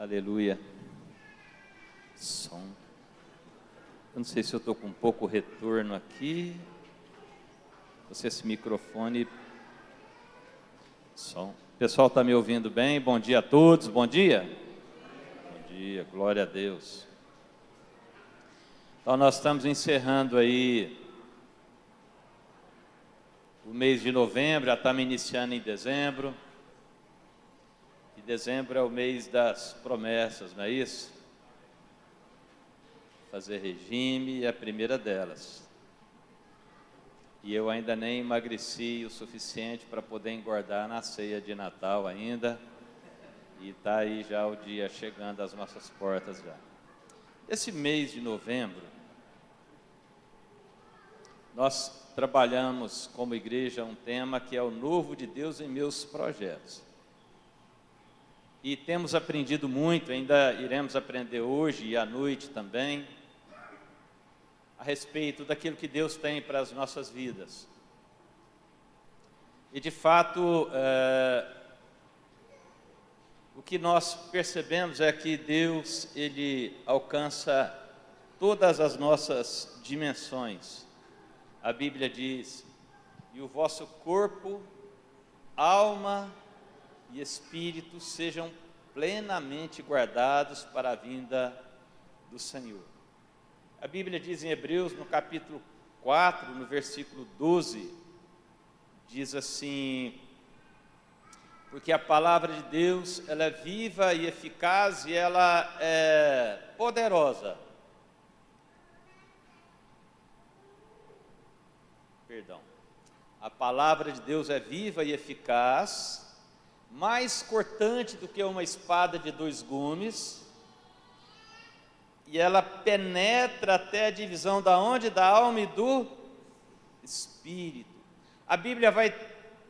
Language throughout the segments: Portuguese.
Aleluia. Som. Eu não sei se eu estou com um pouco retorno aqui. Se esse microfone. Som. O pessoal está me ouvindo bem? Bom dia a todos. Bom dia. Bom dia. Glória a Deus. Então nós estamos encerrando aí o mês de novembro, já estamos iniciando em dezembro. E dezembro é o mês das promessas, não é isso? Fazer regime é a primeira delas. E eu ainda nem emagreci o suficiente para poder engordar na ceia de Natal ainda. E está aí já o dia chegando às nossas portas já. Esse mês de novembro, nós trabalhamos como igreja um tema que é o novo de Deus em meus projetos. E temos aprendido muito, ainda iremos aprender hoje e à noite também, a respeito daquilo que Deus tem para as nossas vidas. E de fato, o que nós percebemos é que Deus, Ele alcança todas as nossas dimensões. A Bíblia diz, e o vosso corpo, alma e espírito sejam plenamente guardados para a vinda do Senhor. A Bíblia diz em Hebreus, no capítulo 4, no versículo 12, diz assim, porque a palavra de Deus, ela é viva e eficaz e ela é poderosa. Perdão. A palavra de Deus é viva e eficaz, mais cortante do que uma espada de dois gumes, e ela penetra até a divisão da onde? Da alma e do espírito. A Bíblia vai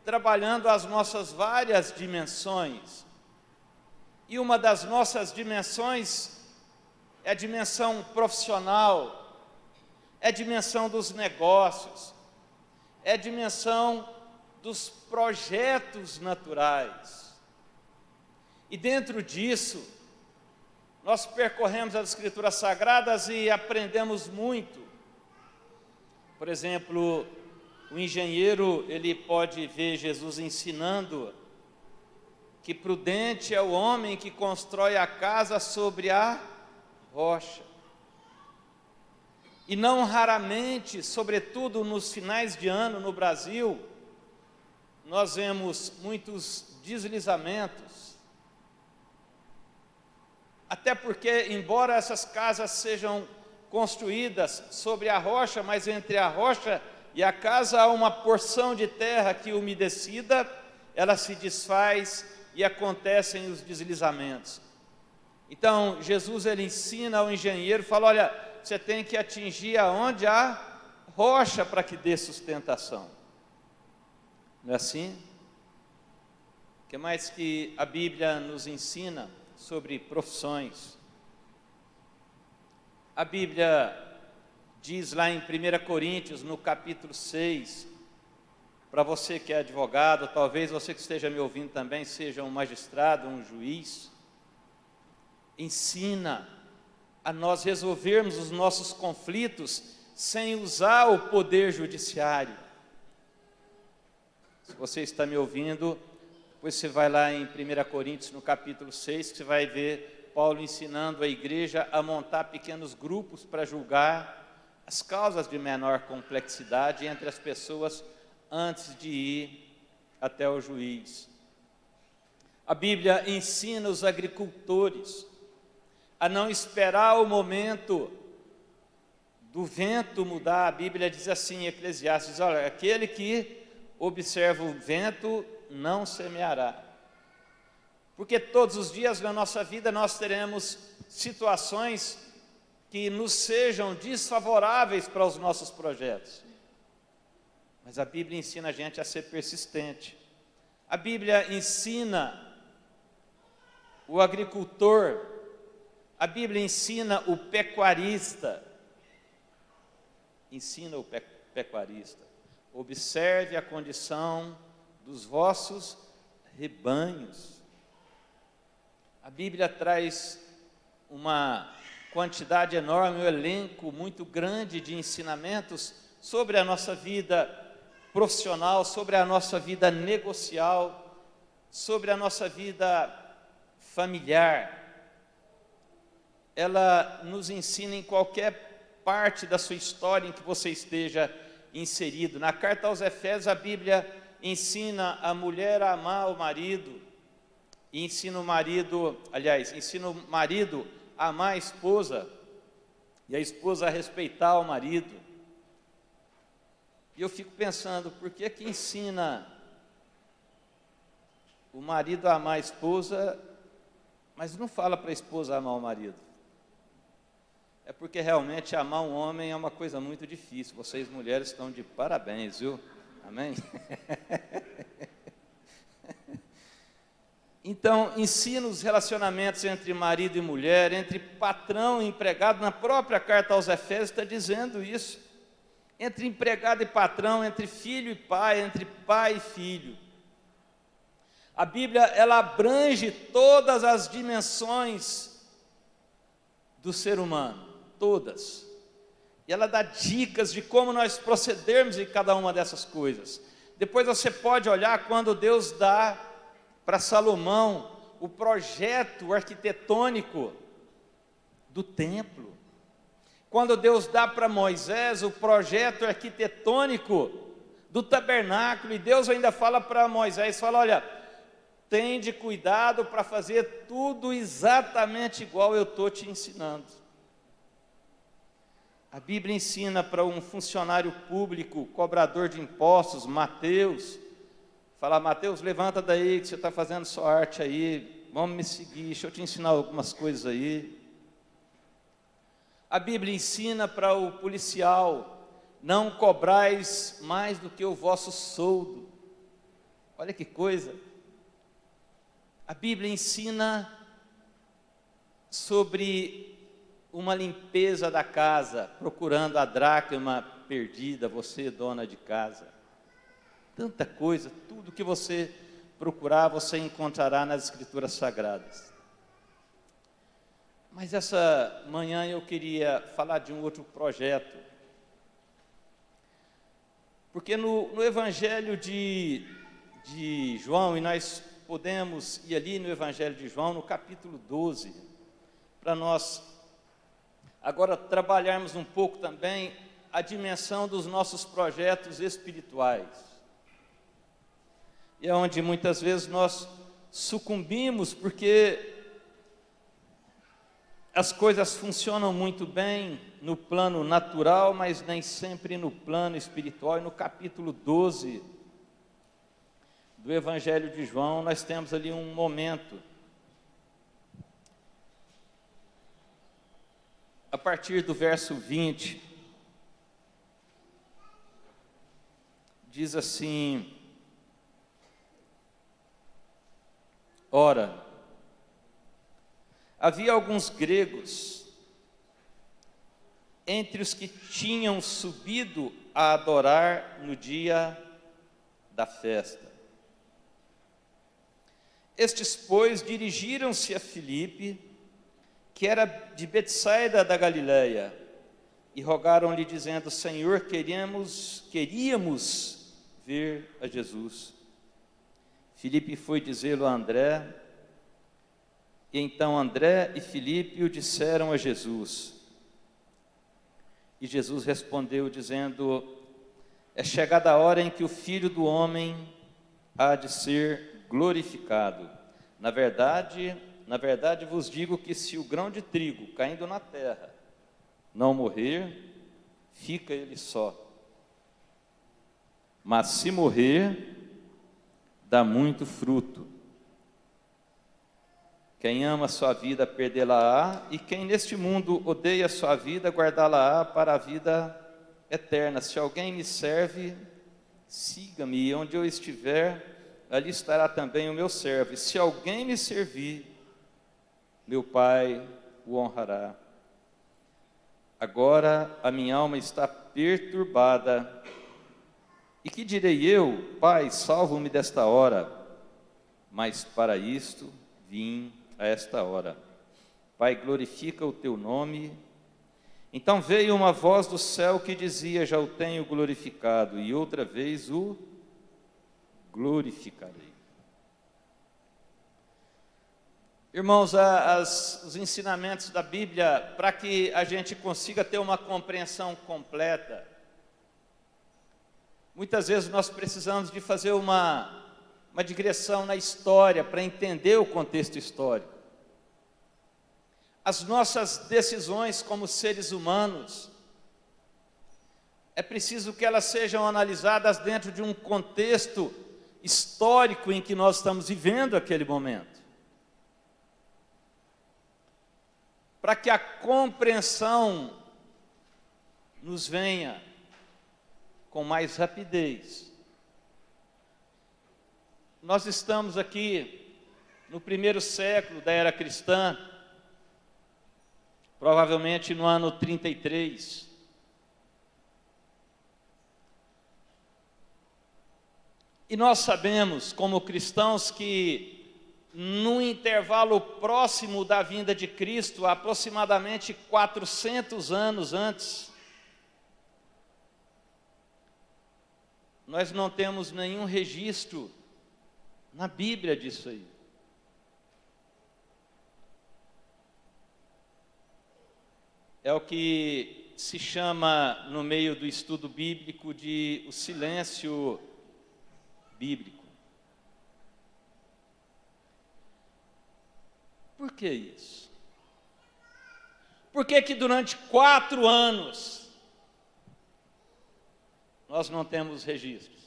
trabalhando as nossas várias dimensões, e uma das nossas dimensões é a dimensão profissional, é a dimensão dos negócios, é a dimensão dos projetos naturais. E dentro disso, nós percorremos as Escrituras Sagradas e aprendemos muito. Por exemplo, o engenheiro, ele pode ver Jesus ensinando que prudente é o homem que constrói a casa sobre a rocha. E não raramente, sobretudo nos finais de ano no Brasil, nós vemos muitos deslizamentos. Até porque, embora essas casas sejam construídas sobre a rocha, mas entre a rocha e a casa há uma porção de terra que, umedecida, ela se desfaz e acontecem os deslizamentos. Então, Jesus, ele ensina ao engenheiro, fala, olha, você tem que atingir aonde a rocha para que dê sustentação. Não é assim? O que mais que a Bíblia nos ensina sobre profissões? A Bíblia diz lá em 1 Coríntios, no capítulo 6, para você que é advogado, talvez você que esteja me ouvindo também seja um magistrado, um juiz, ensina a nós resolvermos os nossos conflitos sem usar o poder judiciário. Se você está me ouvindo, depois você vai lá em 1 Coríntios, no capítulo 6, que você vai ver Paulo ensinando a igreja a montar pequenos grupos para julgar as causas de menor complexidade entre as pessoas antes de ir até o juiz. A Bíblia ensina os agricultores a não esperar o momento do vento mudar. A Bíblia diz assim em Eclesiastes, olha, aquele que observa o vento não semeará. Porque todos os dias na nossa vida nós teremos situações que nos sejam desfavoráveis para os nossos projetos. Mas a Bíblia ensina a gente a ser persistente. A Bíblia ensina o agricultor, a Bíblia ensina o pecuarista, observe a condição dos vossos rebanhos. A Bíblia traz uma quantidade enorme, um elenco muito grande de ensinamentos sobre a nossa vida profissional, sobre a nossa vida negocial, sobre a nossa vida familiar. Ela nos ensina em qualquer parte da sua história em que você esteja inserido. Na carta aos Efésios, a Bíblia ensina a mulher a amar o marido, e ensina o marido a amar a esposa, e a esposa a respeitar o marido. E eu fico pensando, por que que ensina o marido a amar a esposa, mas não fala para a esposa amar o marido? É porque realmente amar um homem é uma coisa muito difícil. Vocês mulheres estão de parabéns, viu? Amém? Então, ensina os relacionamentos entre marido e mulher, entre patrão e empregado. Na própria carta aos Efésios está dizendo isso. Entre empregado e patrão, entre filho e pai, entre pai e filho. A Bíblia, ela abrange todas as dimensões do ser humano, todas. E ela dá dicas de como nós procedermos em cada uma dessas coisas. Depois você pode olhar quando Deus dá para Salomão o projeto arquitetônico do templo. Quando Deus dá para Moisés o projeto arquitetônico do tabernáculo, e Deus ainda fala para Moisés, fala, olha, tende cuidado para fazer tudo exatamente igual eu estou te ensinando. A Bíblia ensina para um funcionário público, cobrador de impostos, Mateus, fala, Mateus, levanta daí que você está fazendo sua arte aí, vamos me seguir, deixa eu te ensinar algumas coisas aí. A Bíblia ensina para o policial, não cobrais mais do que o vosso soldo. Olha que coisa. A Bíblia ensina sobre uma limpeza da casa, procurando a dracma perdida, você dona de casa. Tanta coisa, tudo que você procurar, você encontrará nas Escrituras Sagradas. Mas essa manhã eu queria falar de um outro projeto. Porque no Evangelho de João, e nós podemos ir ali no Evangelho de João, no capítulo 12, para nós agora trabalharmos um pouco também a dimensão dos nossos projetos espirituais. E é onde muitas vezes nós sucumbimos, porque as coisas funcionam muito bem no plano natural, mas nem sempre no plano espiritual. E no capítulo 12 do Evangelho de João, nós temos ali um momento. A partir do verso 20, diz assim, ora, havia alguns gregos entre os que tinham subido a adorar no dia da festa. Estes, pois, dirigiram-se a Filipe, que era de Betsaida da Galileia, e rogaram-lhe dizendo, Senhor, queríamos ver a Jesus. Filipe foi dizê-lo a André, e então André e Filipe o disseram a Jesus. E Jesus respondeu dizendo, é chegada a hora em que o Filho do Homem há de ser glorificado. Na verdade vos digo que se o grão de trigo caindo na terra não morrer, fica ele só. Mas se morrer, dá muito fruto. Quem ama a sua vida, perdê-la-á, e quem neste mundo odeia a sua vida, guardá-la-á para a vida eterna. Se alguém me serve, siga-me, e onde eu estiver, ali estará também o meu servo. E se alguém me servir, meu Pai o honrará. Agora a minha alma está perturbada. E que direi eu? Pai, salva-me desta hora. Mas para isto vim a esta hora. Pai, glorifica o teu nome. Então veio uma voz do céu que dizia: já o tenho glorificado, e outra vez o glorificarei. Irmãos, os ensinamentos da Bíblia, para que a gente consiga ter uma compreensão completa, muitas vezes nós precisamos de fazer uma digressão na história para entender o contexto histórico. As nossas decisões como seres humanos, é preciso que elas sejam analisadas dentro de um contexto histórico em que nós estamos vivendo aquele momento, para que a compreensão nos venha com mais rapidez. Nós estamos aqui no primeiro século da era cristã, provavelmente no ano 33. E nós sabemos, como cristãos, que no intervalo próximo da vinda de Cristo, aproximadamente 400 anos antes, nós não temos nenhum registro na Bíblia disso aí. É o que se chama, no meio do estudo bíblico, de o silêncio bíblico. Por que isso? Por que que durante 4 anos nós não temos registros?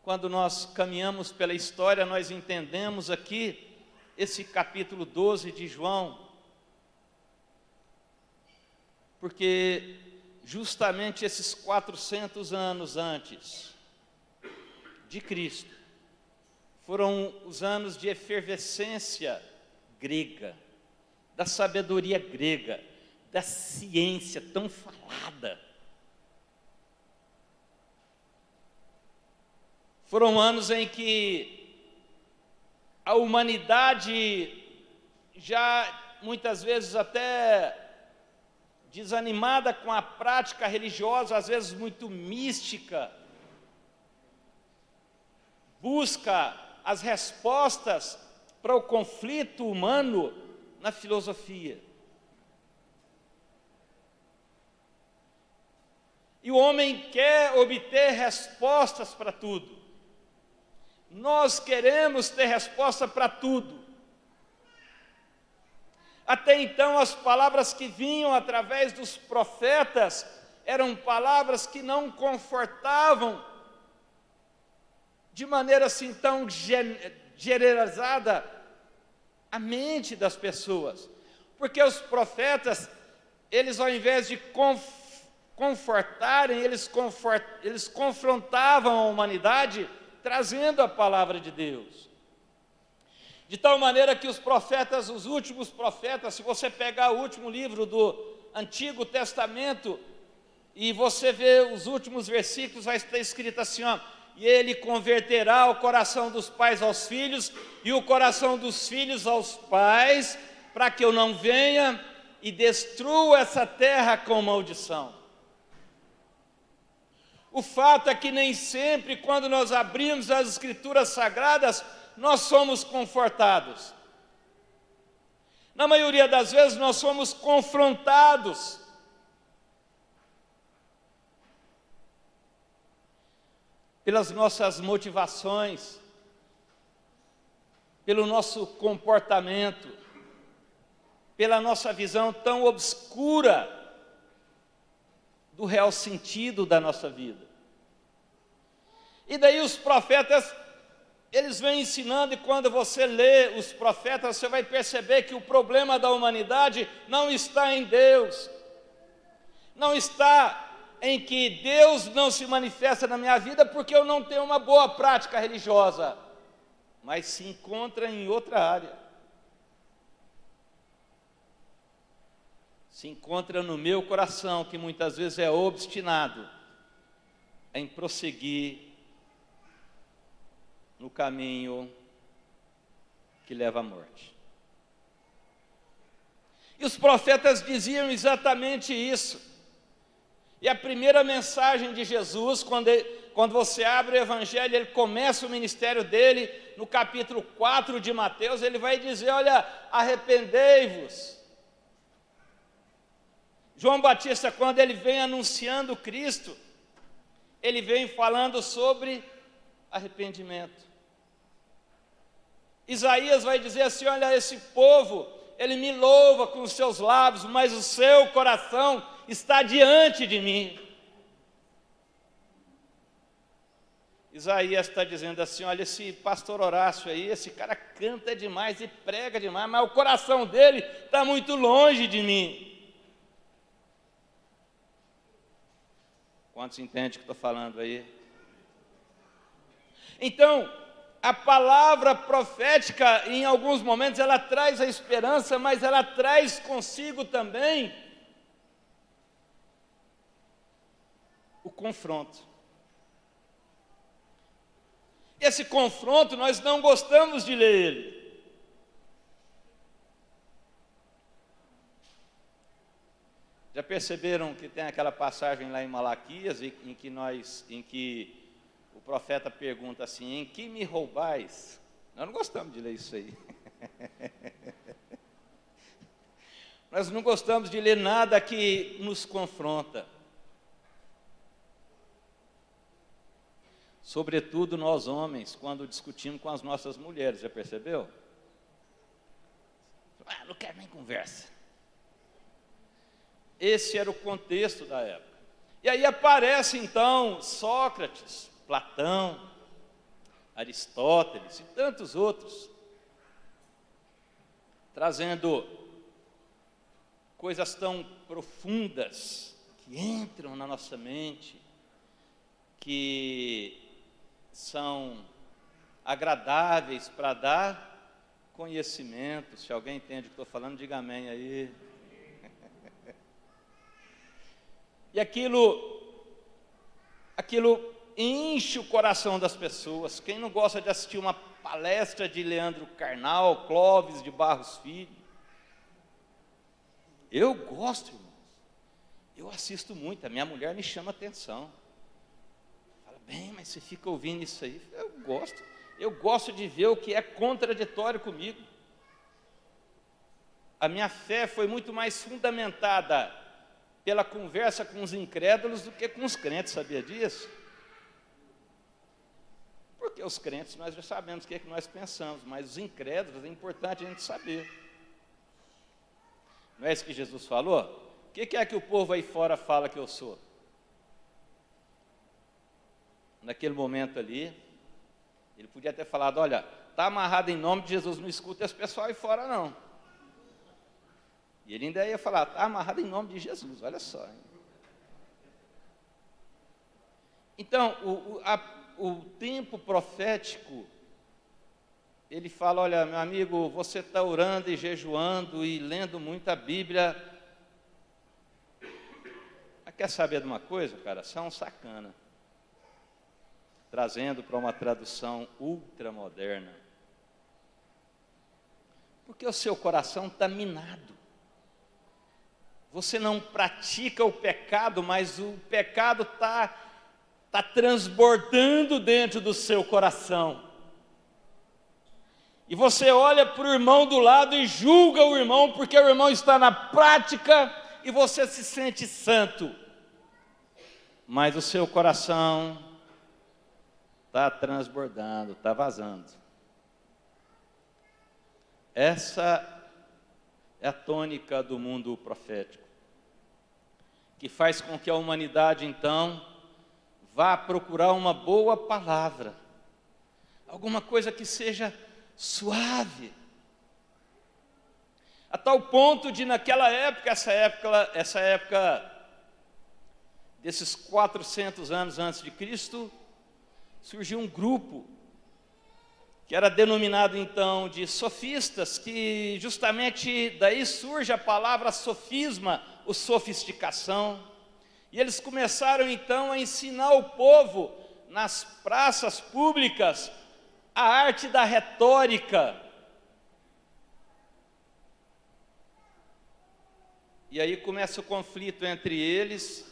Quando nós caminhamos pela história, nós entendemos aqui esse capítulo 12 de João, porque justamente esses 400 anos antes de Cristo foram os anos de efervescência grega, da sabedoria grega, da ciência tão falada. Foram anos em que a humanidade, já muitas vezes até desanimada com a prática religiosa, às vezes muito mística, busca as respostas para o conflito humano na filosofia. E o homem quer obter respostas para tudo. Nós queremos ter resposta para tudo. Até então, as palavras que vinham através dos profetas eram palavras que não confortavam de maneira assim tão generalizada a mente das pessoas. Porque os profetas, eles ao invés de confortarem, eles confrontavam a humanidade, trazendo a palavra de Deus. De tal maneira que os profetas, os últimos profetas, se você pegar o último livro do Antigo Testamento, e você vê os últimos versículos, vai estar escrito assim, ó: e ele converterá o coração dos pais aos filhos, e o coração dos filhos aos pais, para que eu não venha e destrua essa terra com maldição. O fato é que nem sempre, quando nós abrimos as Escrituras Sagradas, nós somos confortados. Na maioria das vezes, nós somos confrontados. Pelas nossas motivações, pelo nosso comportamento, pela nossa visão tão obscura do real sentido da nossa vida. E daí os profetas, eles vêm ensinando, e quando você lê os profetas, você vai perceber que o problema da humanidade não está em Deus, não está em que Deus não se manifesta na minha vida porque eu não tenho uma boa prática religiosa, mas se encontra em outra área. Se encontra no meu coração, que muitas vezes é obstinado em prosseguir no caminho que leva à morte. E os profetas diziam exatamente isso. E a primeira mensagem de Jesus, quando você abre o Evangelho, ele começa o ministério dele, no capítulo 4 de Mateus, ele vai dizer, olha, arrependei-vos. João Batista, quando ele vem anunciando Cristo, ele vem falando sobre arrependimento. Isaías vai dizer assim, olha, esse povo, ele me louva com os seus lábios, mas o seu coração está diante de mim. Isaías está dizendo assim, olha, esse pastor Horácio aí, esse cara canta demais e prega demais, mas o coração dele está muito longe de mim. Quantos entendem o que estou falando aí? Então, a palavra profética, em alguns momentos, ela traz a esperança, mas ela traz consigo também o confronto. Esse confronto, nós não gostamos de ler ele. Já perceberam que tem aquela passagem lá em Malaquias, em que o profeta pergunta assim, em que me roubais? Nós não gostamos de ler isso aí. Nós não gostamos de ler nada que nos confronta. Sobretudo nós homens, quando discutimos com as nossas mulheres, já percebeu? Não quero nem conversa. Esse era o contexto da época. E aí aparece então Sócrates, Platão, Aristóteles e tantos outros, trazendo coisas tão profundas que entram na nossa mente, que são agradáveis para dar conhecimento. Se alguém entende o que estou falando, diga amém aí. E aquilo enche o coração das pessoas. Quem não gosta de assistir uma palestra de Leandro Carnal, Clóvis de Barros Filho? Eu gosto, irmãos. Eu assisto muito, a minha mulher me chama atenção. Fala, bem, mas você fica ouvindo isso aí? Eu gosto de ver o que é contraditório comigo. A minha fé foi muito mais fundamentada pela conversa com os incrédulos do que com os crentes, sabia disso? Porque os crentes nós já sabemos o que é que nós pensamos, mas os incrédulos é importante a gente saber. Não é isso que Jesus falou? O que é que o povo aí fora fala que eu sou? Naquele momento ali, ele podia ter falado, olha, está amarrado em nome de Jesus, não escuta esse pessoal aí fora não. E ele ainda ia falar, está amarrado em nome de Jesus, olha só. Hein? Então, o tempo profético, ele fala, olha, meu amigo, você está orando e jejuando e lendo muita Bíblia. Mas quer saber de uma coisa, cara? Você é um sacana. Trazendo para uma tradução ultramoderna. Porque o seu coração está minado. Você não pratica o pecado, mas o pecado está transbordando dentro do seu coração. E você olha para o irmão do lado e julga o irmão, porque o irmão está na prática e você se sente santo. Mas o seu coração está transbordando, está vazando. Essa é a tônica do mundo profético, que faz com que a humanidade, então, vá procurar uma boa palavra, alguma coisa que seja suave, a tal ponto de naquela época, essa época desses 400 anos antes de Cristo, surgiu um grupo que era denominado então de sofistas, que justamente daí surge a palavra sofisma, ou sofisticação, e eles começaram então a ensinar o povo nas praças públicas a arte da retórica. E aí começa o conflito entre eles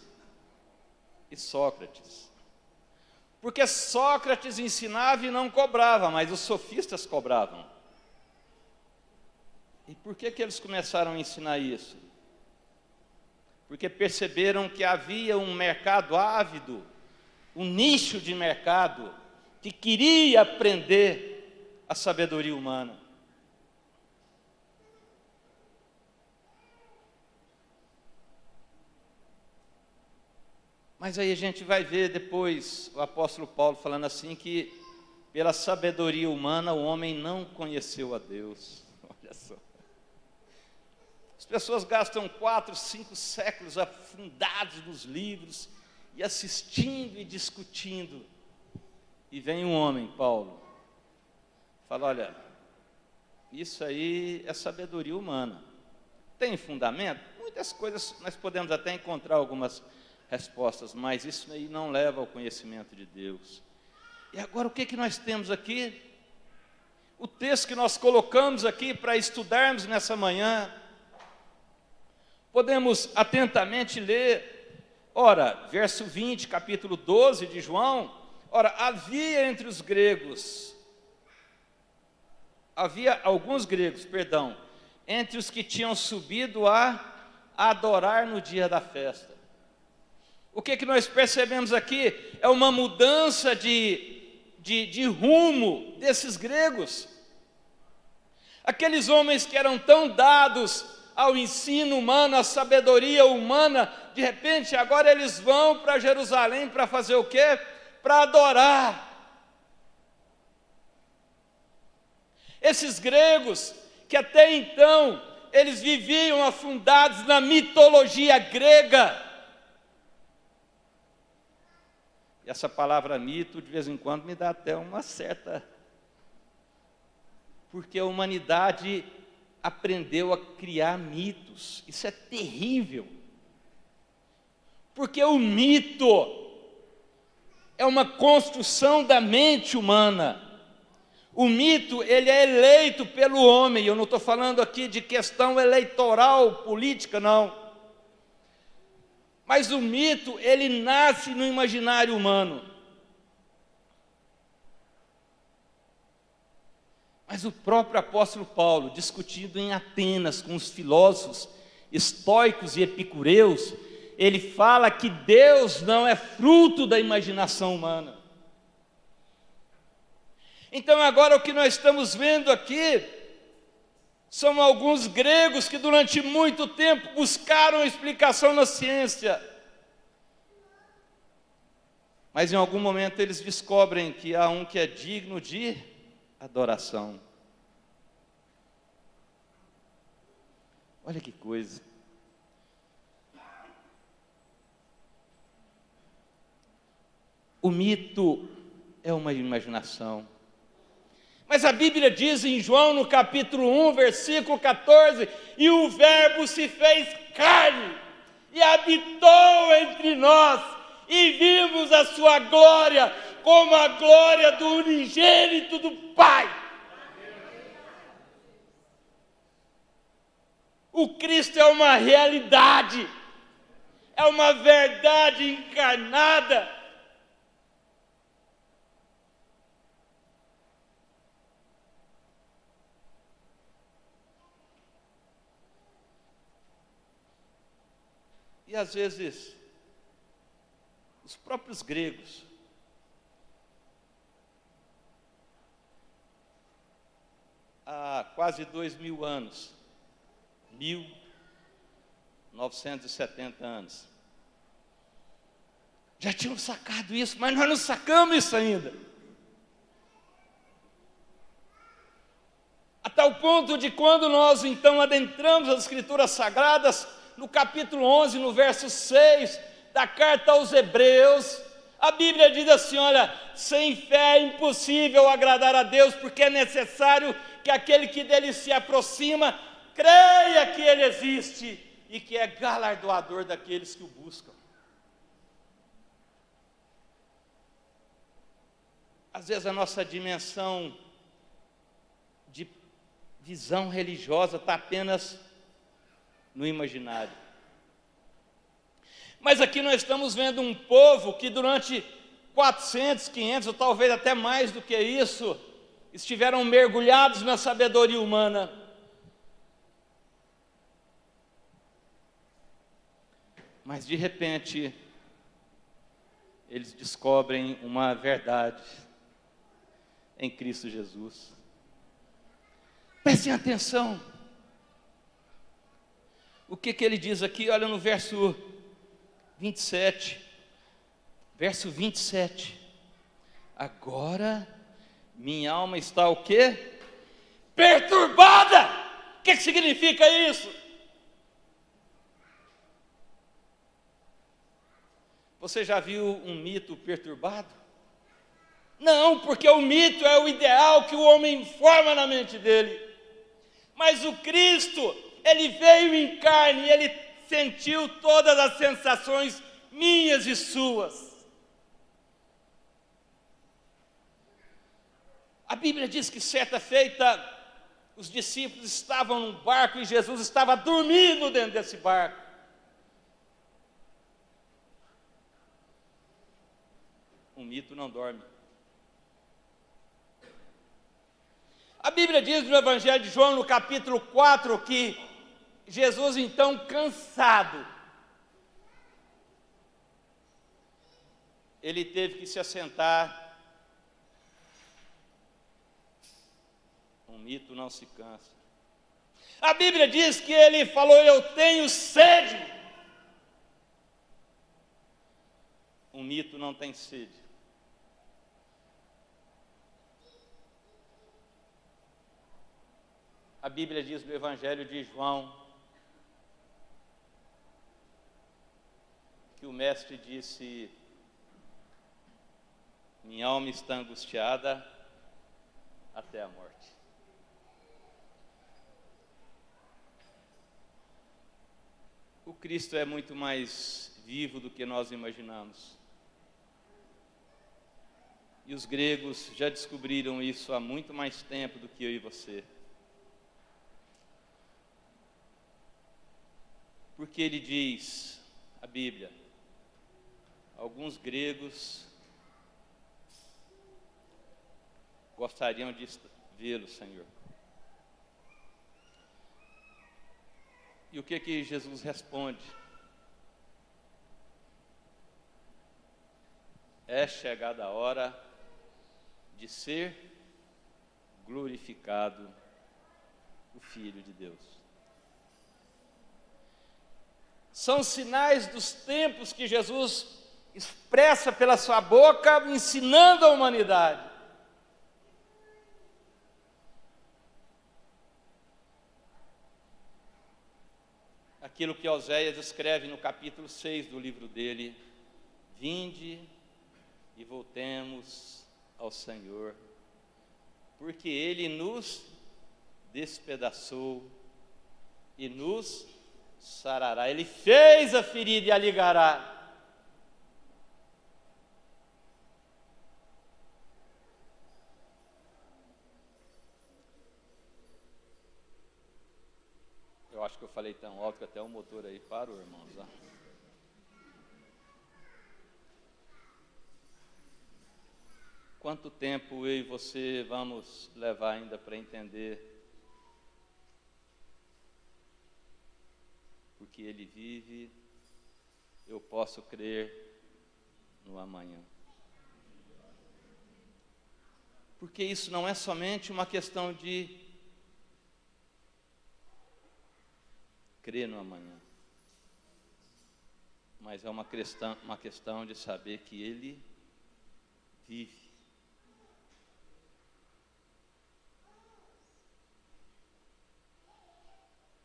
e Sócrates. Porque Sócrates ensinava e não cobrava, mas os sofistas cobravam. E por que eles começaram a ensinar isso? Porque perceberam que havia um mercado ávido, um nicho de mercado, que queria aprender a sabedoria humana. Mas aí a gente vai ver depois o apóstolo Paulo falando assim que pela sabedoria humana o homem não conheceu a Deus. Olha só. As pessoas gastam 4, 5 séculos afundados nos livros e assistindo e discutindo. E vem um homem, Paulo, fala, olha, isso aí é sabedoria humana. Tem fundamento? Muitas coisas nós podemos até encontrar algumas respostas, mas isso aí não leva ao conhecimento de Deus. E agora o que nós temos aqui? O texto que nós colocamos aqui para estudarmos nessa manhã, podemos atentamente ler, ora, verso 20, capítulo 12 de João, ora, havia alguns gregos, entre os que tinham subido a adorar no dia da festa. O que nós percebemos aqui é uma mudança de rumo desses gregos. Aqueles homens que eram tão dados ao ensino humano, à sabedoria humana, de repente agora eles vão para Jerusalém para fazer o quê? Para adorar. Esses gregos que até então eles viviam afundados na mitologia grega. E essa palavra mito, de vez em quando, me dá até uma certa... Porque a humanidade aprendeu a criar mitos. Isso é terrível. Porque o mito é uma construção da mente humana. O mito, ele é eleito pelo homem. Eu não estou falando aqui de questão eleitoral, política, não. Mas o mito, ele nasce no imaginário humano. Mas o próprio apóstolo Paulo, discutindo em Atenas com os filósofos estoicos e epicureus, ele fala que Deus não é fruto da imaginação humana. Então agora o que nós estamos vendo aqui são alguns gregos que durante muito tempo buscaram explicação na ciência. Mas em algum momento eles descobrem que há um que é digno de adoração. Olha que coisa. O mito é uma imaginação. Mas a Bíblia diz em João, no capítulo 1, versículo 14, e o Verbo se fez carne, e habitou entre nós, e vimos a sua glória, como a glória do unigênito do Pai. O Cristo é uma realidade, é uma verdade encarnada. E às vezes, os próprios gregos, há quase 2000 anos, 1970 anos, já tinham sacado isso, mas nós não sacamos isso ainda. A tal ponto de quando nós então adentramos as Escrituras Sagradas, no capítulo 11, no verso 6 da carta aos Hebreus, a Bíblia diz assim, olha, sem fé é impossível agradar a Deus, porque é necessário que aquele que dele se aproxima, creia que ele existe e que é galardoador daqueles que o buscam. Às vezes a nossa dimensão de visão religiosa está apenas no imaginário. Mas aqui nós estamos vendo um povo que durante 400, 500 ou talvez até mais do que isso, estiveram mergulhados na sabedoria humana. Mas de repente, eles descobrem uma verdade em Cristo Jesus. Prestem atenção. O que ele diz aqui? Olha no verso 27. Verso 27. Agora minha alma está o quê? Perturbada! O que significa isso? Você já viu um mito perturbado? Não, porque o mito é o ideal que o homem forma na mente dele. Mas o Cristo, ele veio em carne e ele sentiu todas as sensações minhas e suas. A Bíblia diz que certa feita os discípulos estavam num barco e Jesus estava dormindo dentro desse barco. Um mito não dorme. A Bíblia diz no Evangelho de João, no capítulo 4, que Jesus, então, cansado, ele teve que se assentar. Um mito não se cansa. A Bíblia diz que ele falou: eu tenho sede. Um mito não tem sede. A Bíblia diz no Evangelho de João que o mestre disse: minha alma está angustiada até a morte. O Cristo é muito mais vivo do que nós imaginamos. E os gregos já descobriram isso há muito mais tempo do que eu e você. Porque ele diz, a Bíblia, alguns gregos gostariam de vê-lo, Senhor. E o que Jesus responde? É chegada a hora de ser glorificado o Filho de Deus. São sinais dos tempos que Jesus expressa pela sua boca, ensinando a humanidade. Aquilo que Oséias escreve no capítulo 6 do livro dele: vinde e voltemos ao Senhor, porque Ele nos despedaçou e nos sarará. Ele fez a ferida e a ligará. Eu acho que eu falei tão alto que até o motor aí parou, irmãos. Quanto tempo eu e você vamos levar ainda para entender porque Ele vive, eu posso crer no amanhã. Porque isso não é somente uma questão de crer no amanhã, mas é uma questão de saber que Ele vive.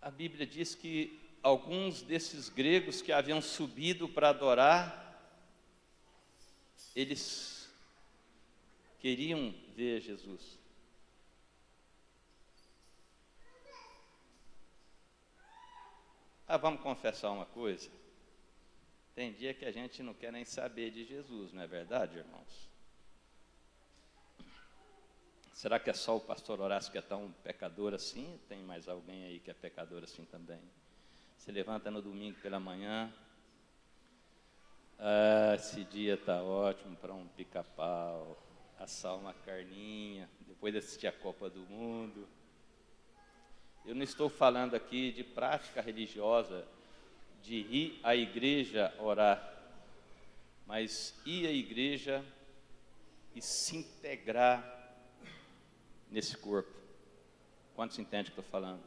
A Bíblia diz que alguns desses gregos que haviam subido para adorar, eles queriam ver Jesus. Vamos confessar uma coisa? Tem dia que a gente não quer nem saber de Jesus, não é verdade, irmãos? Será que é só o pastor Horácio que é tão pecador assim? Tem mais alguém aí que é pecador assim também? Se levanta no domingo pela manhã, esse dia está ótimo para um pica-pau, assar uma carninha, depois de assistir a Copa do Mundo. Eu não estou falando aqui de prática religiosa, de ir à igreja orar, mas ir à igreja e se integrar nesse corpo. Quantos entendem o que estou falando?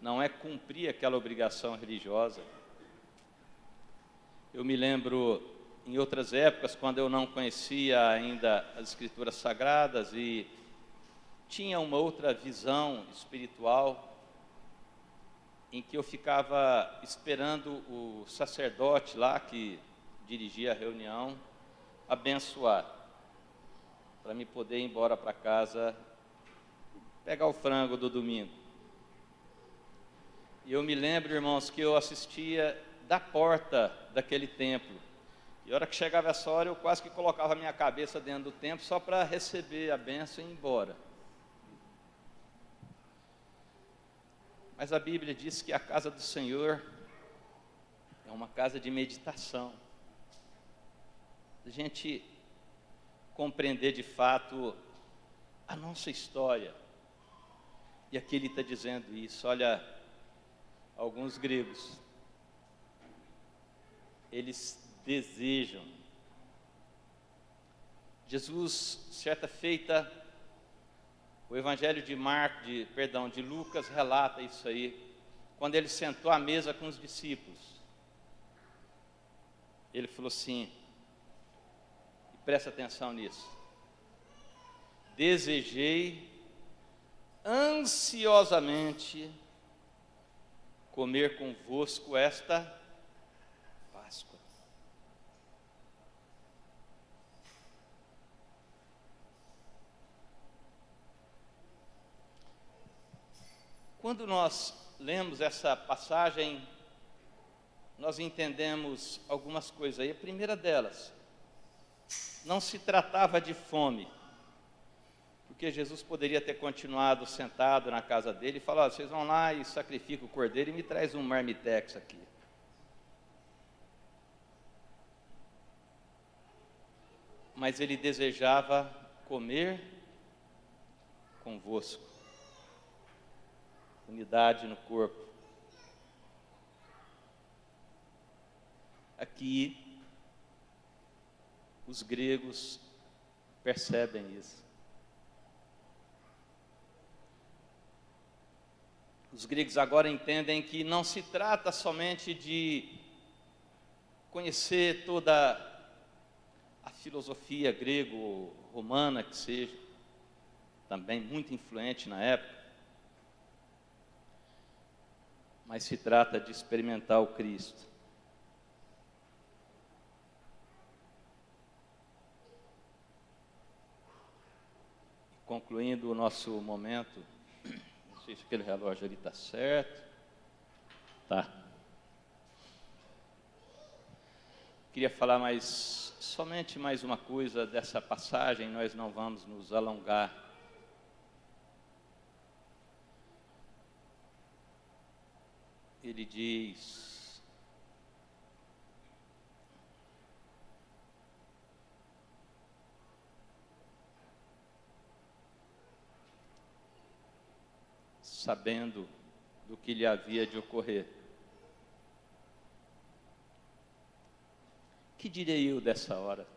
Não é cumprir aquela obrigação religiosa. Eu me lembro, em outras épocas, quando eu não conhecia ainda as Escrituras Sagradas e tinha uma outra visão espiritual, em que eu ficava esperando o sacerdote lá, que dirigia a reunião, abençoar, para me poder ir embora para casa, pegar o frango do domingo. E eu me lembro, irmãos, que eu assistia da porta daquele templo. E a hora que chegava essa hora, eu quase que colocava a minha cabeça dentro do templo só para receber a bênção e ir embora. Mas a Bíblia diz que a casa do Senhor é uma casa de meditação. A gente compreender de fato a nossa história. E aqui ele está dizendo isso. Olha, alguns gregos, eles desejam. Jesus, certa feita, o Evangelho de Lucas relata isso aí, quando ele sentou à mesa com os discípulos. Ele falou assim, e presta atenção nisso: desejei ansiosamente comer convosco esta Páscoa. Quando nós lemos essa passagem, nós entendemos algumas coisas aí. A primeira delas, não se tratava de fome, porque Jesus poderia ter continuado sentado na casa dele e falar: vocês vão lá e sacrificam o cordeiro e me traz um marmitex aqui. Mas ele desejava comer convosco, unidade no corpo. Aqui, os gregos percebem isso. Os gregos agora entendem que não se trata somente de conhecer toda a filosofia grego-romana, que seja, também muito influente na época, mas se trata de experimentar o Cristo. Concluindo o nosso momento, não sei se aquele relógio ali está certo. Tá. Queria falar somente mais uma coisa dessa passagem, nós não vamos nos alongar. Ele diz: sabendo do que lhe havia de ocorrer. Que direi eu dessa hora?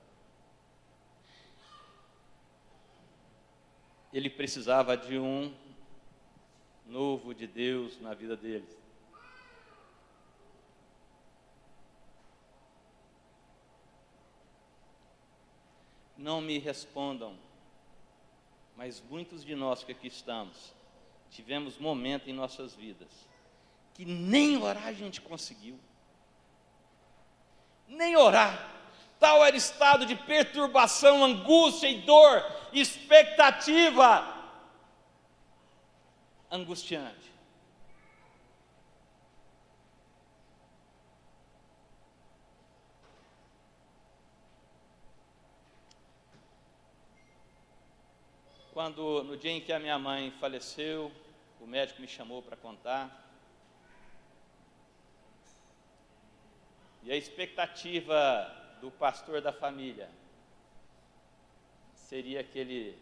Ele precisava de um novo de Deus na vida dele. Não me respondam, mas muitos de nós que aqui estamos, tivemos momento em nossas vidas que nem orar a gente conseguiu. Nem orar. Tal era estado de perturbação, angústia e dor, expectativa angustiante. no dia em que a minha mãe faleceu, o médico me chamou para contar. E a expectativa do pastor da família seria que ele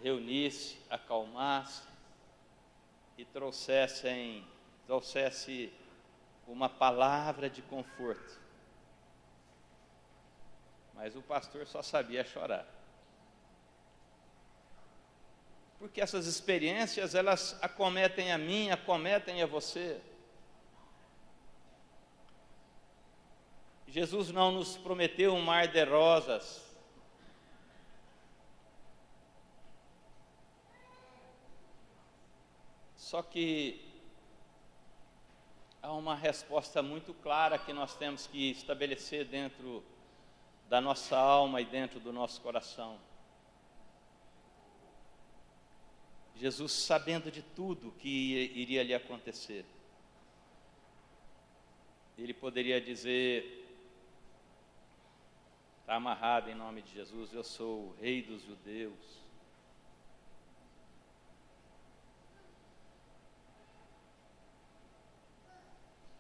reunisse, acalmasse e trouxesse uma palavra de conforto. Mas o pastor só sabia chorar. Porque essas experiências, elas acometem a mim, acometem a você. Jesus não nos prometeu um mar de rosas. Só que há uma resposta muito clara que nós temos que estabelecer dentro da nossa alma e dentro do nosso coração. Jesus, sabendo de tudo que iria lhe acontecer, ele poderia dizer: está amarrado em nome de Jesus, eu sou o rei dos judeus.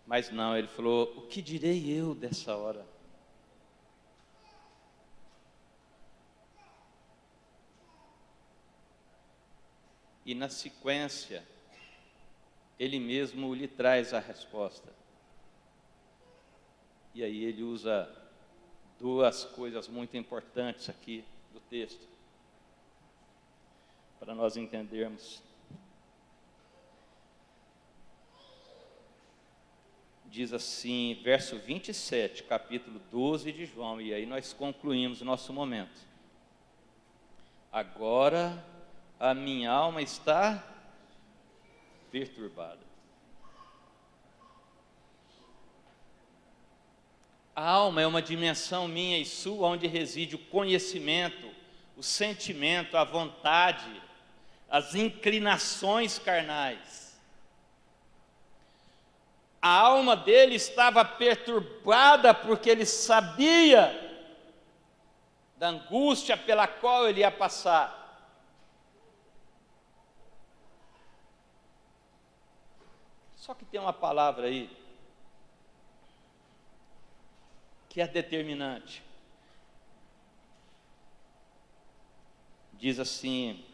Mas não, ele falou: o que direi eu dessa hora? E na sequência, ele mesmo lhe traz a resposta. E aí ele usa duas coisas muito importantes aqui do texto, para nós entendermos. Diz assim, verso 27, capítulo 12 de João, e aí nós concluímos o nosso momento. Agora a minha alma está perturbada. A alma é uma dimensão minha e sua, onde reside o conhecimento, o sentimento, a vontade, as inclinações carnais. A alma dele estava perturbada porque ele sabia da angústia pela qual ele ia passar. Só que tem uma palavra aí que é determinante. Diz assim: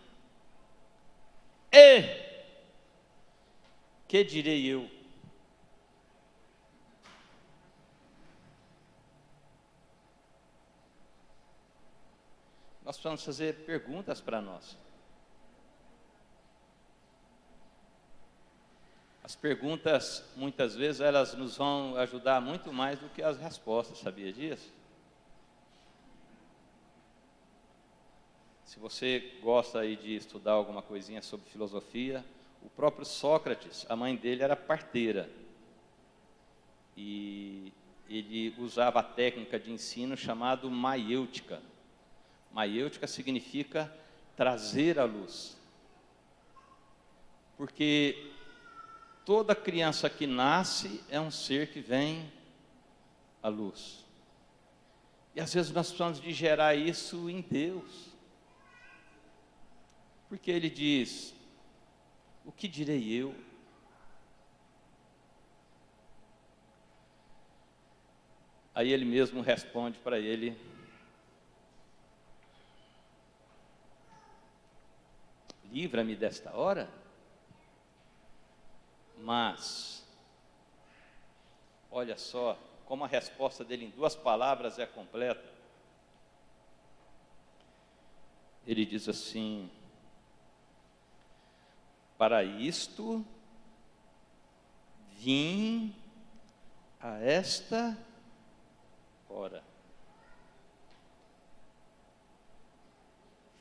que direi eu? Nós precisamos fazer perguntas para nós. As perguntas, muitas vezes, elas nos vão ajudar muito mais do que as respostas, sabia disso? Se você gosta aí de estudar alguma coisinha sobre filosofia, o próprio Sócrates, a mãe dele era parteira. E ele usava a técnica de ensino chamada maiêutica. Maiêutica significa trazer à luz. Porque toda criança que nasce é um ser que vem à luz. E às vezes nós precisamos de gerar isso em Deus. Porque ele diz: o que direi eu? Aí ele mesmo responde para ele: livra-me desta hora. Mas, olha só como a resposta dele em duas palavras é completa. Ele diz assim: para isto vim a esta hora.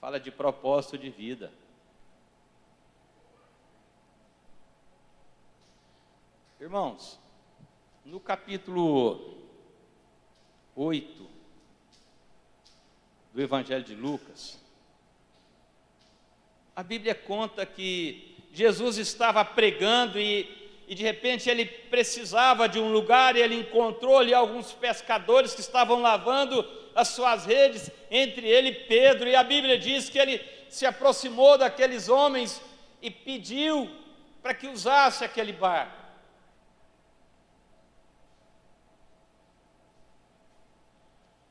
Fala de propósito de vida. Irmãos, no capítulo 8 do Evangelho de Lucas, a Bíblia conta que Jesus estava pregando e de repente ele precisava de um lugar e ele encontrou ali alguns pescadores que estavam lavando as suas redes, entre ele e Pedro, e a Bíblia diz que ele se aproximou daqueles homens e pediu para que usasse aquele barco.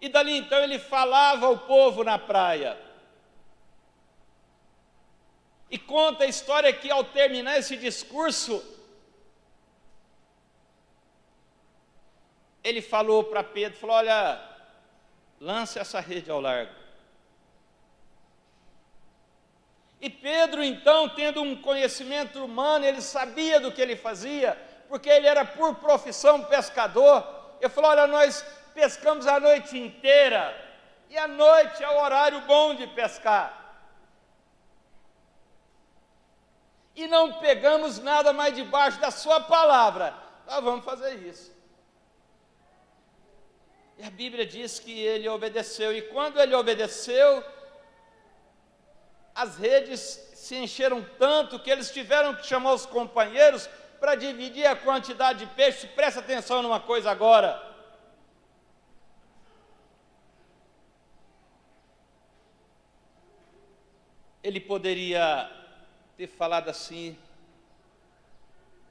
E dali então ele falava ao povo na praia. E conta a história que ao terminar esse discurso, ele falou para Pedro, falou: olha, lance essa rede ao largo. E Pedro então, tendo um conhecimento humano, ele sabia do que ele fazia, porque ele era por profissão pescador. Ele falou: olha, nós pescamos a noite inteira, e a noite é o horário bom de pescar. E não pegamos nada mais debaixo da sua palavra. Nós vamos fazer isso. E a Bíblia diz que ele obedeceu, e quando ele obedeceu, as redes se encheram tanto que eles tiveram que chamar os companheiros para dividir a quantidade de peixe. Presta atenção numa coisa agora. Ele poderia ter falado assim: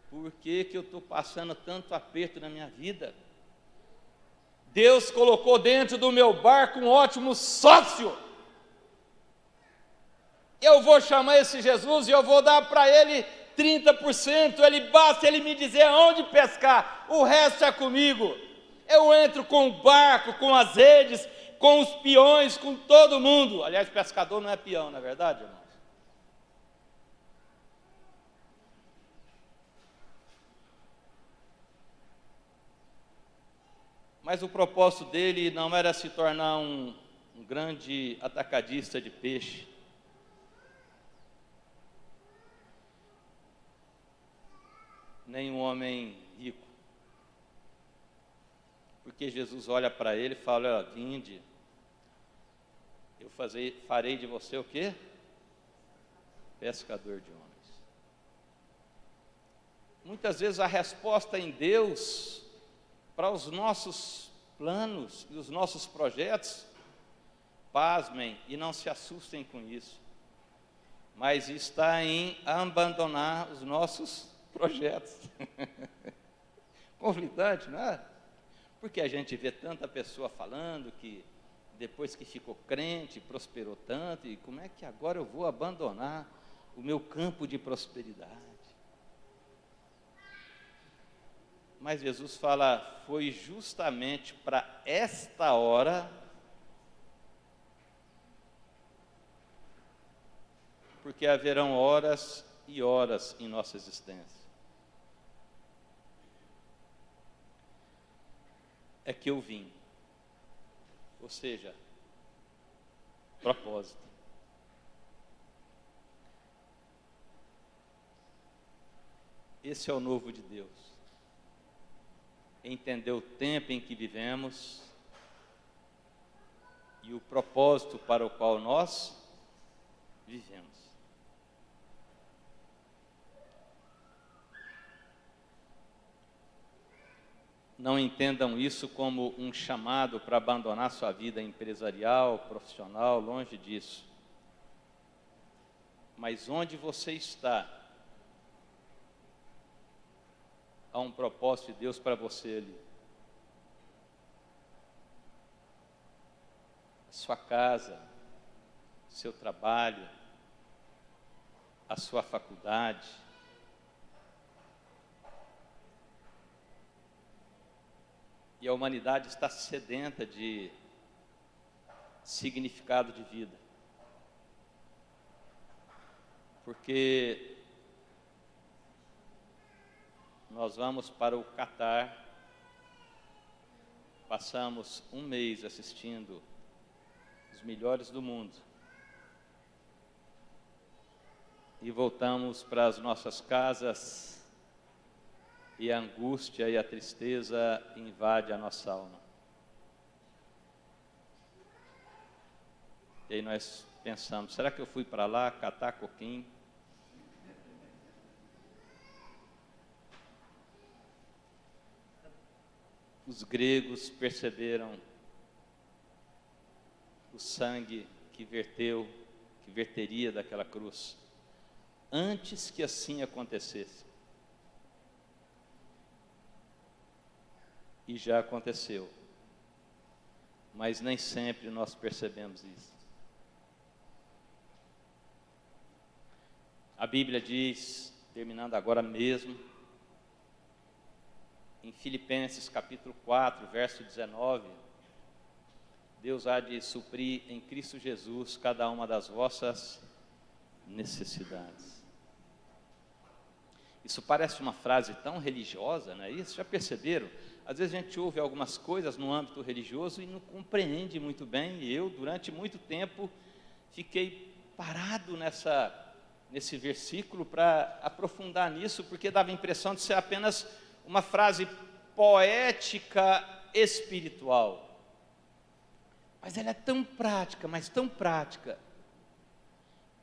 por que eu estou passando tanto aperto na minha vida? Deus colocou dentro do meu barco um ótimo sócio. Eu vou chamar esse Jesus e eu vou dar para ele 30%. Basta ele me dizer aonde pescar, o resto é comigo. Eu entro com o barco, com as redes, com os peões, com todo mundo. Aliás, pescador não é peão, não é verdade, irmãos? Mas o propósito dele não era se tornar um grande atacadista de peixe. Nem um homem rico. Porque Jesus olha para ele e fala: olha, vinde, eu farei de você o quê? Pescador de homens. Muitas vezes a resposta em Deus para os nossos planos e os nossos projetos, pasmem e não se assustem com isso, mas está em abandonar os nossos projetos. Conflitante, não é? Porque a gente vê tanta pessoa falando que depois que ficou crente, prosperou tanto, e como é que agora eu vou abandonar o meu campo de prosperidade? Mas Jesus fala: foi justamente para esta hora, porque haverão horas e horas em nossa existência, é que eu vim. Ou seja, propósito. Esse é o novo de Deus. Entender o tempo em que vivemos e o propósito para o qual nós vivemos. Não entendam isso como um chamado para abandonar sua vida empresarial, profissional, longe disso. Mas onde você está, há um propósito de Deus para você ali. A sua casa, seu trabalho, a sua faculdade. E a humanidade está sedenta de significado de vida. Porque nós vamos para o Catar, passamos um mês assistindo os melhores do mundo e voltamos para as nossas casas e a angústia e a tristeza invade a nossa alma. E aí nós pensamos: será que eu fui para lá catar coquinho? Os gregos perceberam o sangue que verteu que verteria daquela cruz, antes que assim acontecesse. E já aconteceu, mas nem sempre nós percebemos isso. A Bíblia diz, terminando agora mesmo, em Filipenses capítulo 4, verso 19, Deus há de suprir em Cristo Jesus cada uma das vossas necessidades. Isso parece uma frase tão religiosa, não é isso? Já perceberam? Às vezes a gente ouve algumas coisas no âmbito religioso e não compreende muito bem. E eu, durante muito tempo, fiquei parado nesse versículo para aprofundar nisso, porque dava a impressão de ser apenas uma frase poética espiritual. Mas ela é tão prática, mas tão prática,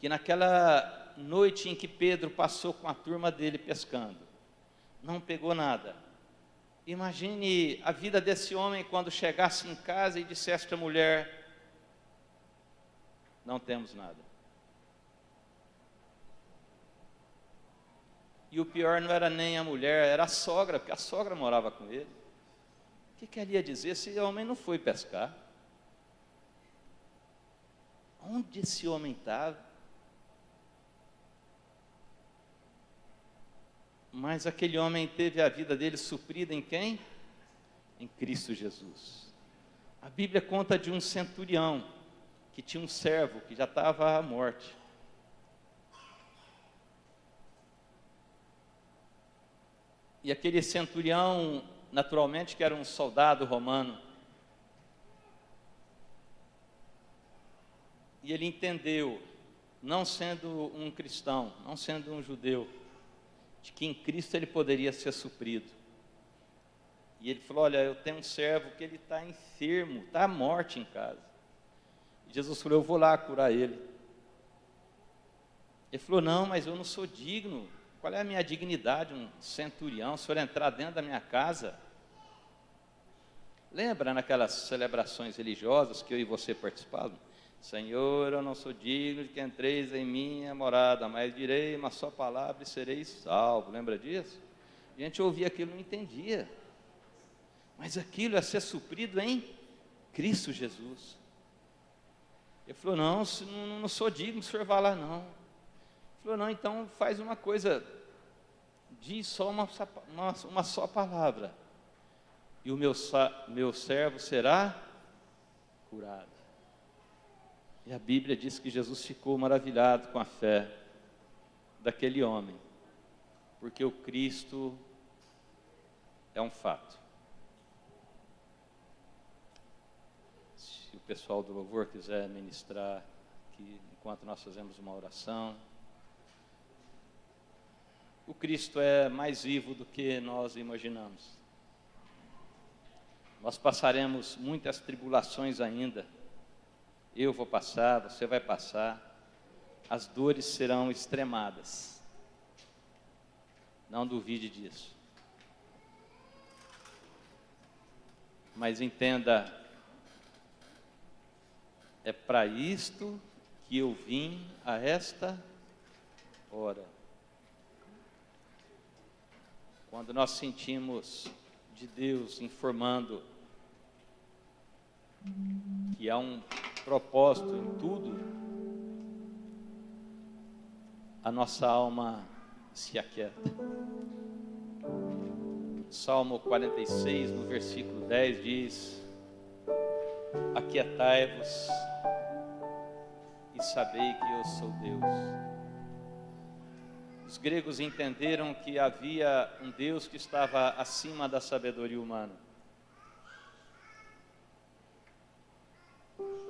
que naquela noite em que Pedro passou com a turma dele pescando, não pegou nada. Imagine a vida desse homem quando chegasse em casa e dissesse para a mulher: não temos nada. E o pior não era nem a mulher, era a sogra, porque a sogra morava com ele. O que ele ia dizer se esse homem não foi pescar? Onde esse homem estava? Mas aquele homem teve a vida dele suprida em quem? Em Cristo Jesus. A Bíblia conta de um centurião que tinha um servo que já estava à morte. E aquele centurião, naturalmente, que era um soldado romano, e ele entendeu, não sendo um cristão, não sendo um judeu, de que em Cristo ele poderia ser suprido. E ele falou: olha, eu tenho um servo que ele está enfermo, está à morte em casa. E Jesus falou: eu vou lá curar ele. Ele falou: não, mas eu não sou digno. Qual é a minha dignidade, um centurião, o senhor entrar dentro da minha casa? Lembra naquelas celebrações religiosas que eu e você participavam? Senhor, eu não sou digno de que entreis em minha morada, mas direi uma só palavra e sereis salvo. Lembra disso? A gente ouvia aquilo e não entendia. Mas aquilo é ser suprido em Cristo Jesus. Ele falou: não sou digno, o senhor vai lá não. Ele falou: não, então faz uma coisa, diz só uma só palavra, e o meu servo será curado. E a Bíblia diz que Jesus ficou maravilhado com a fé daquele homem, porque o Cristo é um fato. Se o pessoal do louvor quiser ministrar aqui, enquanto nós fazemos uma oração. O Cristo é mais vivo do que nós imaginamos. Nós passaremos muitas tribulações ainda. Eu vou passar, você vai passar. As dores serão extremadas. Não duvide disso. Mas entenda, é para isto que eu vim a esta hora. Quando nós sentimos de Deus informando que há um propósito em tudo, a nossa alma se aquieta. Salmo 46, no versículo 10 diz: aquietai-vos e sabei que eu sou Deus. Os gregos entenderam que havia um Deus que estava acima da sabedoria humana.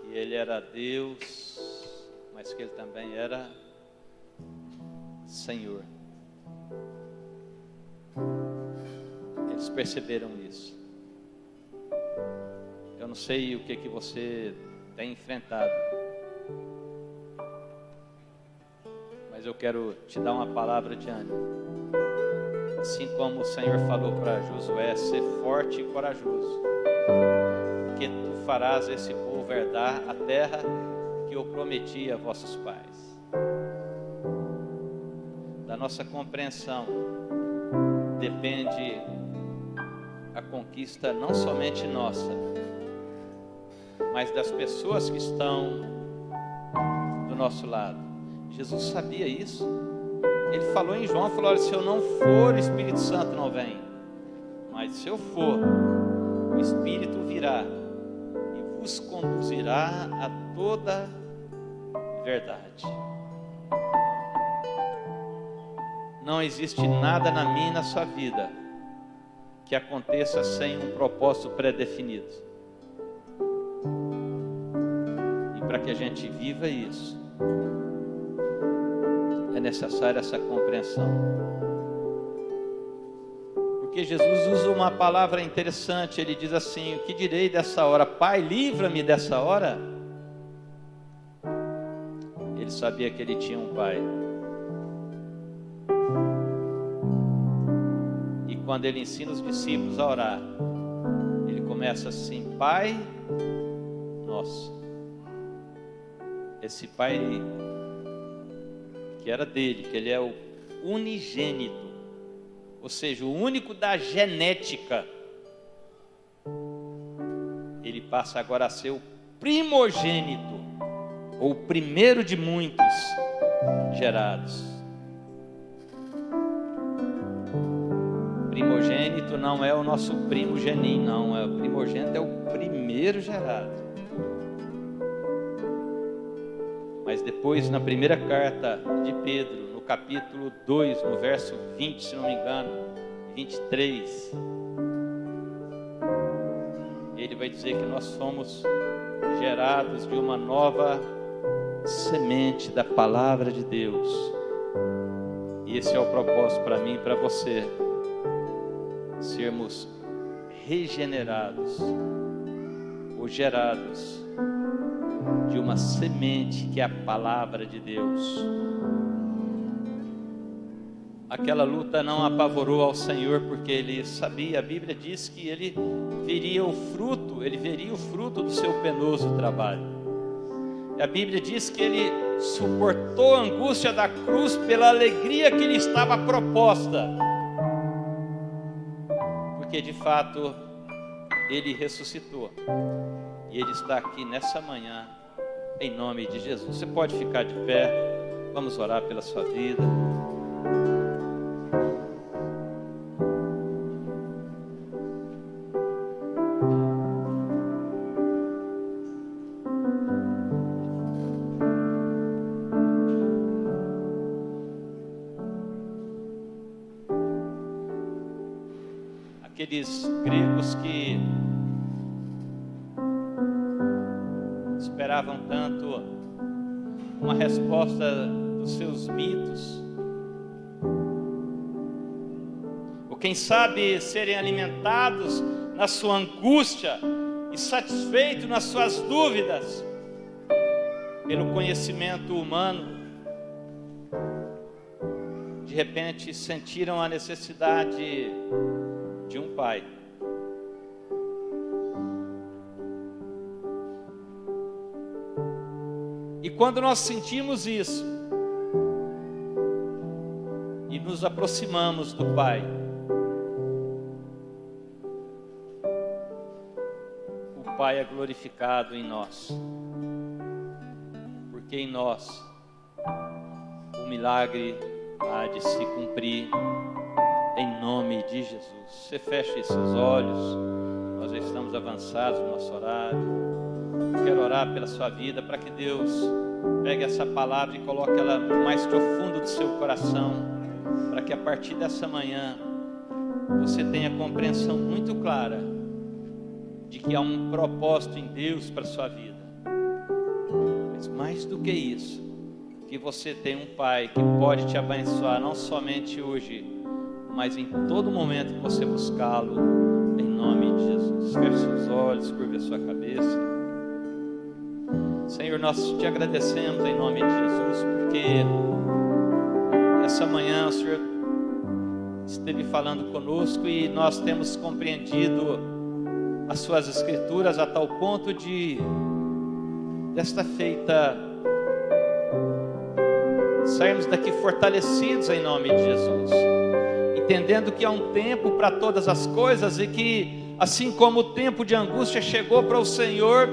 E Ele era Deus, mas que Ele também era Senhor. Eles perceberam isso. Eu não sei o que você tem enfrentado, mas eu quero te dar uma palavra de ânimo. Assim como o Senhor falou para Josué: ser forte e corajoso, porque tu farás esse povo herdar a terra que eu prometi a vossos pais. Da nossa compreensão depende a conquista não somente nossa, mas das pessoas que estão do nosso lado. Jesus sabia isso. Ele falou em João, falou: olha, se eu não for, o Espírito Santo não vem. Mas se eu for, o Espírito virá e vos conduzirá a toda verdade. Não existe nada na minha e na sua vida que aconteça sem um propósito pré-definido. E para que a gente viva isso, é necessária essa compreensão. Porque Jesus usa uma palavra interessante. Ele diz assim: o que direi dessa hora? Pai, livra-me dessa hora. Ele sabia que ele tinha um pai. E quando ele ensina os discípulos a orar, ele começa assim: Pai nosso. Esse pai que era dele, que ele é o unigênito, ou seja, o único da genética, ele passa agora a ser o primogênito, ou o primeiro de muitos gerados. Primogênito não é o nosso primo geninho, não, é o primogênito, é o primeiro gerado. Mas depois, na primeira carta de Pedro, no capítulo 2, no verso 20, se não me engano, 23, ele vai dizer que nós somos gerados de uma nova semente da palavra de Deus. E esse é o propósito para mim e para você, sermos regenerados ou gerados de uma semente que é a palavra de Deus. Aquela luta não apavorou ao Senhor, porque ele sabia, a Bíblia diz que ele veria o fruto do seu penoso trabalho. E a Bíblia diz que ele suportou a angústia da cruz pela alegria que lhe estava proposta, porque de fato ele ressuscitou. E ele está aqui nessa manhã, em nome de Jesus. Você pode ficar de pé, vamos orar pela sua vida. Aqueles gregos que esperavam tanto uma resposta dos seus mitos, ou quem sabe serem alimentados na sua angústia e satisfeitos nas suas dúvidas pelo conhecimento humano, de repente sentiram a necessidade de um pai. E quando nós sentimos isso e nos aproximamos do Pai, o Pai é glorificado em nós, porque em nós o milagre há de se cumprir, em nome de Jesus. Você feche seus olhos, nós já estamos avançados no nosso horário. Eu quero orar pela sua vida, para que Deus pegue essa palavra e coloque ela no mais profundo do seu coração, para que a partir dessa manhã você tenha compreensão muito clara de que há um propósito em Deus para a sua vida. Mas mais do que isso, que você tem um Pai que pode te abençoar, não somente hoje, mas em todo momento que você buscá-lo, em nome de Jesus. Feche seus olhos, curve a sua cabeça. Senhor, nós te agradecemos em nome de Jesus, porque essa manhã o Senhor esteve falando conosco e nós temos compreendido as suas escrituras a tal ponto de desta feita, sairmos daqui fortalecidos em nome de Jesus, entendendo que há um tempo para todas as coisas e que, assim como o tempo de angústia chegou para o Senhor,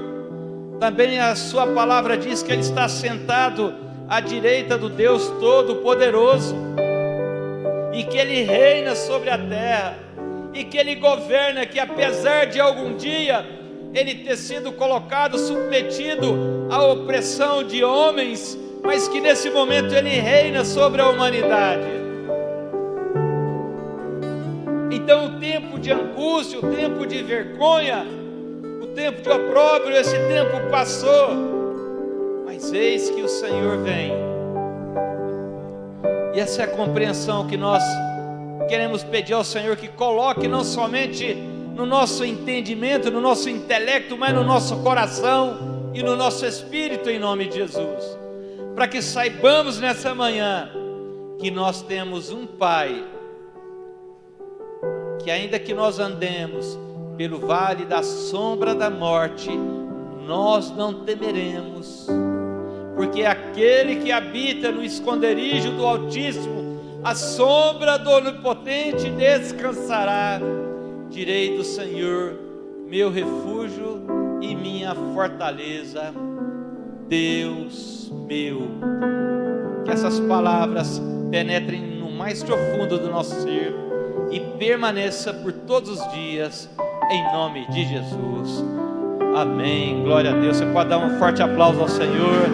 também a sua palavra diz que Ele está sentado à direita do Deus Todo-Poderoso, e que Ele reina sobre a terra, e que Ele governa, que apesar de algum dia Ele ter sido colocado, submetido à opressão de homens, mas que nesse momento Ele reina sobre a humanidade. Então o tempo de angústia, o tempo de vergonha, o tempo de opróbrio, esse tempo passou, mas eis que o Senhor vem. E essa é a compreensão que nós queremos pedir ao Senhor, que coloque não somente no nosso entendimento, no nosso intelecto, mas no nosso coração e no nosso espírito, em nome de Jesus, para que saibamos nessa manhã que nós temos um Pai, que ainda que nós andemos pelo vale da sombra da morte, nós não temeremos, porque aquele que habita no esconderijo do Altíssimo, a sombra do Onipotente descansará. Direi do Senhor, meu refúgio e minha fortaleza, Deus meu. Que essas palavras penetrem no mais profundo do nosso ser e permaneça por todos os dias, em nome de Jesus. Amém. Glória a Deus. Você pode dar um forte aplauso ao Senhor.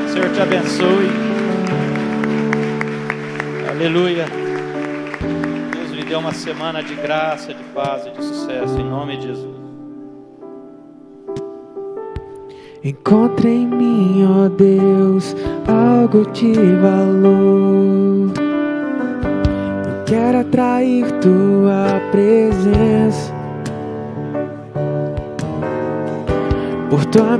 O Senhor te abençoe. Aleluia. Deus lhe dê uma semana de graça, de paz e de sucesso, em nome de Jesus. Encontre em mim, ó Deus, algo de valor. Eu quero atrair tua presença por tua